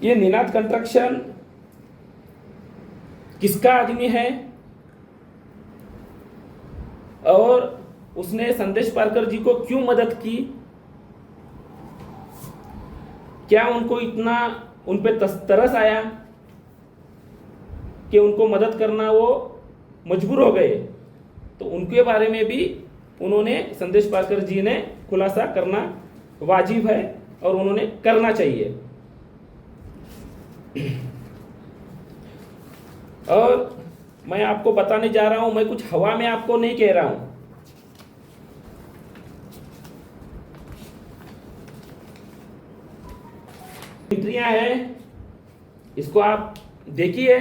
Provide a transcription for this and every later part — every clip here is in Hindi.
ये निनाद कंस्ट्रक्शन किसका आदमी है और उसने संदेश पारकर जी को क्यों मदद की? क्या उनको इतना उन पे तरस आया कि उनको मदद करना वो मजबूर हो गए? तो उनके बारे में भी उन्होंने संदेश पारकर जी ने खुलासा करना वाजिब है और उन्होंने करना चाहिए। और मैं आपको बताने जा रहा हूं, मैं कुछ हवा में आपको नहीं कह रहा हूं। एंट्रियां हैं, इसको आप देखिए।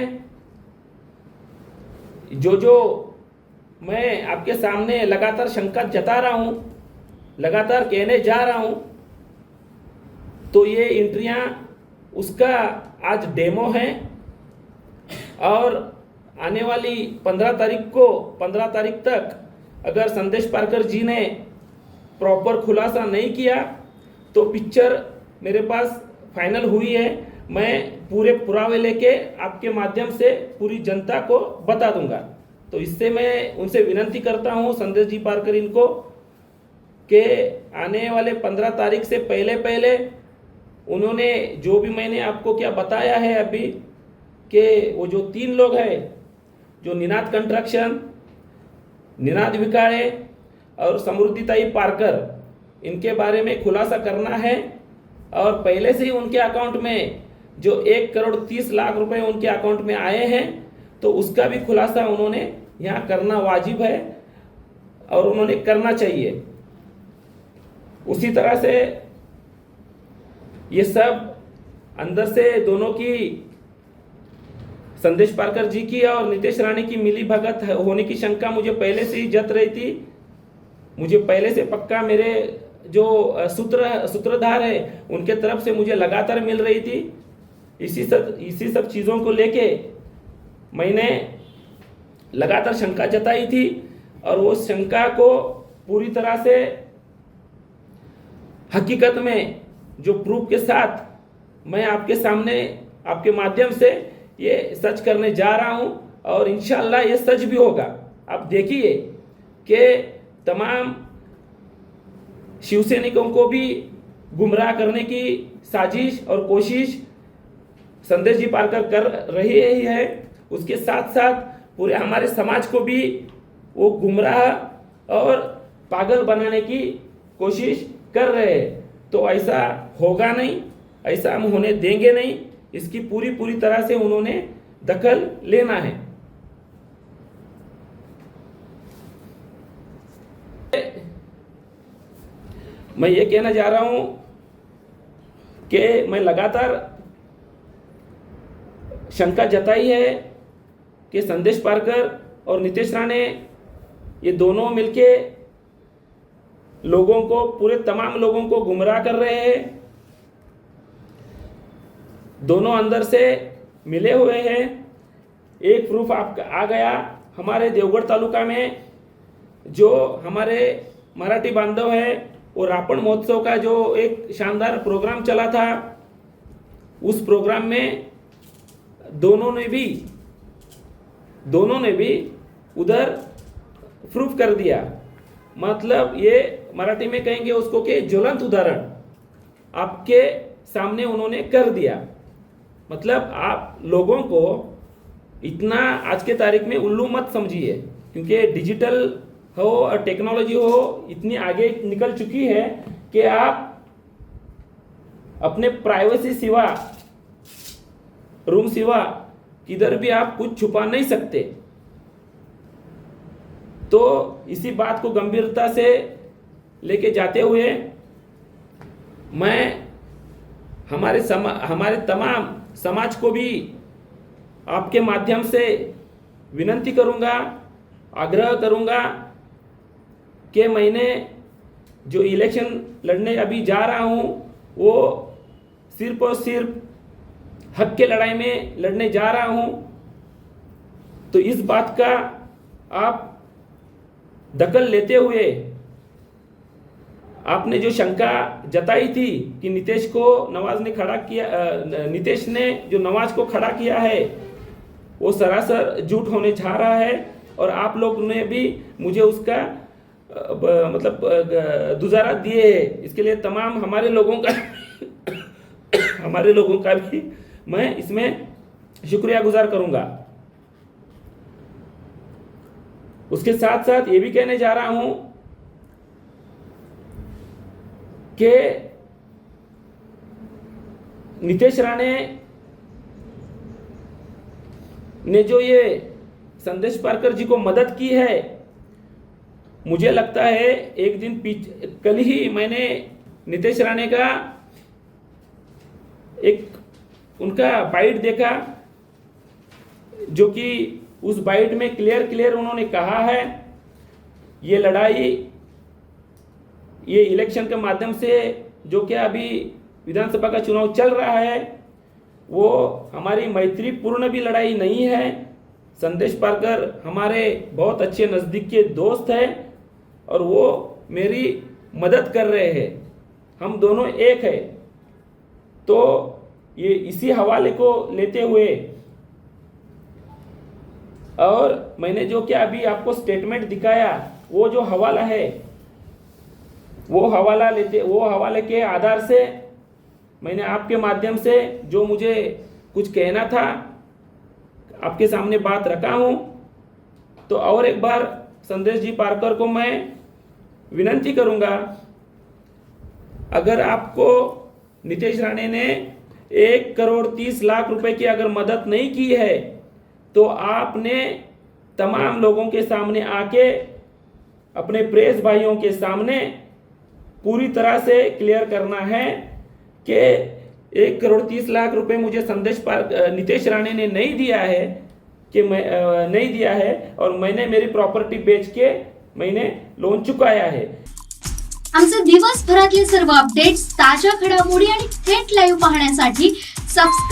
जो मैं आपके सामने लगातार शंका जता रहा हूं, लगातार कहने जा रहा हूं, तो ये एंट्रियां उसका आज डेमो है। और आने वाली 15 तारीख तक अगर संदेश पारकर जी ने प्रॉपर खुलासा नहीं किया तो पिक्चर मेरे पास फाइनल हुई है। मैं पूरे पुरावे लेके आपके माध्यम से पूरी जनता को बता दूंगा। तो इससे मैं उनसे विनती करता हूं संदेश जी पारकर इनको कि आने वाले 15 तारीख से पहले उन्होंने जो भी मैंने आपको क्या बताया है अभी कि वो जो 3 लोग हैं, जो निनाद कंस्ट्रक्शन, निनाद विकाड़े और समृद्धिताई पारकर, इनके बारे में खुलासा करना है। और पहले से ही उनके अकाउंट में जो 1,30,00,000 रुपए उनके अकाउंट में आए हैं, तो उसका भी खुलासा उन्होंने यहाँ करना वाजिब है और उन्होंने करना चाहिए। उसी तरह से ये सब अंदर से दोनों की, संदेश पारकर जी की और नितेश राणे की मिली भगत होने की शंका मुझे पहले से ही जत रही थी। मुझे पहले से पक्का मेरे जो सूत्रधार है उनके तरफ से मुझे लगातार मिल रही थी। इसी सब चीज़ों को लेके मैंने लगातार शंका जताई थी और वो शंका को पूरी तरह से हकीकत में जो प्रूफ के साथ मैं आपके सामने, आपके माध्यम से ये सच करने जा रहा हूं और इंशाअल्लाह ये सच भी होगा। आप देखिए कि तमाम शिवसैनिकों को भी गुमराह करने की साजिश और कोशिश संदेश जी पारकर कर रही है, उसके साथ साथ पूरे हमारे समाज को भी वो गुमराह और पागल बनाने की कोशिश कर रहे हैं। तो ऐसा होगा नहीं, ऐसा हम होने देंगे नहीं। इसकी पूरी तरह से उन्होंने दखल लेना है। मैं ये कहना जा रहा हूं कि मैं लगातार शंका जताई है कि संदेश पारकर और नितेश राणे ये दोनों मिलके लोगों को, पूरे तमाम लोगों को गुमराह कर रहे हैं। दोनों अंदर से मिले हुए हैं। एक प्रूफ आपका आ गया, हमारे देवगढ़ तालुका में जो हमारे मराठी बांधव है, वो रापण महोत्सव का जो एक शानदार प्रोग्राम चला था, उस प्रोग्राम में दोनों ने भी उधर प्रूफ कर दिया। मतलब ये मराठी में कहेंगे उसको कि ज्वलंत उदाहरण आपके सामने उन्होंने कर दिया। मतलब आप लोगों को इतना आज के तारीख में उल्लू मत समझिए, क्योंकि डिजिटल हो और टेक्नोलॉजी हो इतनी आगे निकल चुकी है कि आप अपने प्राइवेसी सिवा, रूम सिवा किधर भी आप कुछ छुपा नहीं सकते। तो इसी बात को गंभीरता से लेके जाते हुए मैं हमारे तमाम समाज को भी आपके माध्यम से विनती करूंगा, आग्रह करूंगा कि मैंने जो इलेक्शन लड़ने अभी जा रहा हूं वो सिर्फ और सिर्फ हक के लड़ाई में लड़ने जा रहा हूं। तो इस बात का आप दखल लेते हुए आपने जो शंका जताई थी कि नीतीश को नवाज ने खड़ा किया, नीतीश ने जो नवाज को खड़ा किया है वो सरासर झूठ होने जा रहा है। और आप लोग ने भी मुझे उसका मतलब दुजारा दिए है। इसके लिए तमाम हमारे लोगों का भी मैं इसमें शुक्रिया गुजार करूंगा। उसके साथ साथ ये भी कहने जा रहा हूं कि नीतीश राणे ने जो ये संदेश पारकर जी को मदद की है, मुझे लगता है एक दिन कल ही मैंने नीतीश राणे का एक उनका बाइट देखा, जो कि उस बाइट में क्लियर उन्होंने कहा है ये लड़ाई, ये इलेक्शन के माध्यम से जो कि अभी विधानसभा का चुनाव चल रहा है वो हमारी मैत्रीपूर्ण भी लड़ाई नहीं है। संदेश पारकर हमारे बहुत अच्छे नज़दीक के दोस्त हैं और वो मेरी मदद कर रहे हैं, हम दोनों एक है। तो ये इसी हवाले को लेते हुए और मैंने जो कि अभी आपको स्टेटमेंट दिखाया, वो जो हवाला है वो हवाले के आधार से मैंने आपके माध्यम से जो मुझे कुछ कहना था आपके सामने बात रखा हूं। तो और एक बार संदेश जी पारकर को मैं विनंती करूंगा, अगर आपको नीतीश राणे ने 1,30,00,000 रुपए की अगर मदद नहीं की है तो आपने तमाम लोगों के सामने आके अपने प्रेस भाइयों के सामने पूरी तरह से क्लियर करना है कि 1,30,00,000 रुपए मुझे नीतीश राणे ने नहीं दिया है, कि मैं नहीं दिया है और मैंने मेरी प्रॉपर्टी बेच के मैंने लोन चुकाया है। आमचे दिवसभरातले सर्व अपडेट्स, ताज्या घडामोडी आणि थेट लाईव्ह पाहण्यासाठी सबस्क्राइब